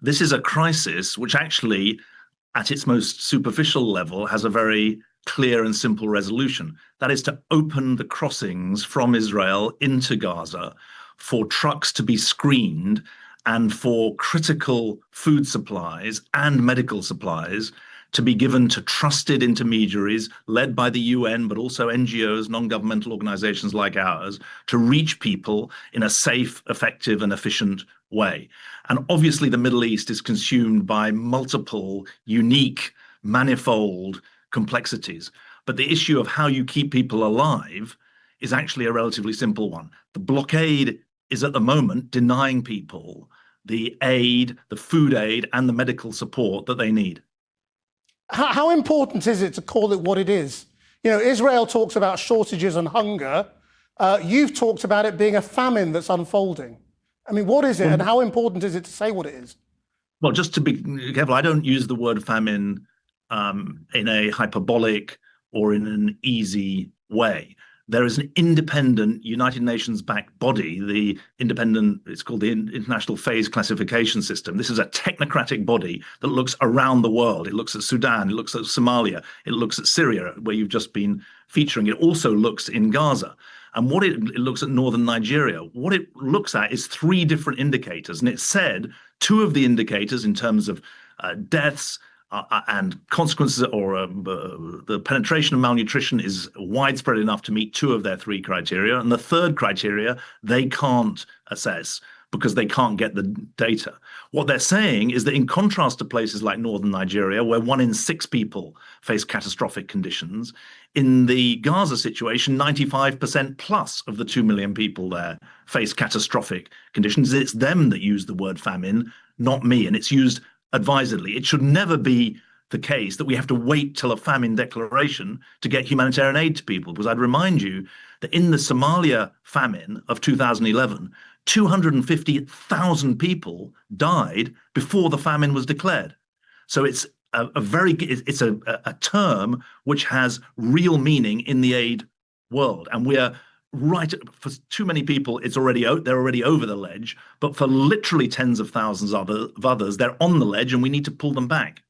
this is a crisis which actually, at its most superficial level, has a very clear and simple resolution. That is to open the crossings from Israel into Gaza for trucks to be screened and for critical food supplies and medical supplies to be given to trusted intermediaries led by the UN, but also NGOs, non-governmental organizations like ours, to reach people in a safe, effective, and efficient way. And obviously, the Middle East is consumed by multiple, unique, manifold complexities. But the issue of how you keep people alive is actually a relatively simple one. The blockade is at the moment denying people the aid, the food aid, and the medical support that they need. How important is it to call it what it is? You know, Israel talks about shortages and hunger. You've talked about it being a famine that's unfolding. I mean, what is it, and how important is it to say what it is? Well, just to be careful, I don't use the word famine in a hyperbolic or in an easy way. There is an independent United Nations-backed body, it's called the International Phase Classification System. This is a technocratic body that looks around the world. It looks at Sudan, it looks at Somalia, it looks at Syria, where you've just been featuring. It also looks in Gaza. And it looks at northern Nigeria. What it looks at is three different indicators. And it said two of the indicators in terms of deaths, and consequences, or the penetration of malnutrition is widespread enough to meet two of their three criteria. And the third criteria, they can't assess because they can't get the data. What they're saying is that in contrast to places like northern Nigeria, where 1 in 6 people face catastrophic conditions, in the Gaza situation, 95% plus of the 2 million people there face catastrophic conditions. It's them that use the word famine, not me, and it's used advisedly. It should never be the case that we have to wait till a famine declaration to get humanitarian aid to people, because I'd remind you that in the Somalia famine of 2011, 250,000 people died before the famine was declared. So it's a term which has real meaning in the aid world, and we're right. For too many people, they're already over the ledge, but for literally tens of thousands of others, they're on the ledge, and we need to pull them back.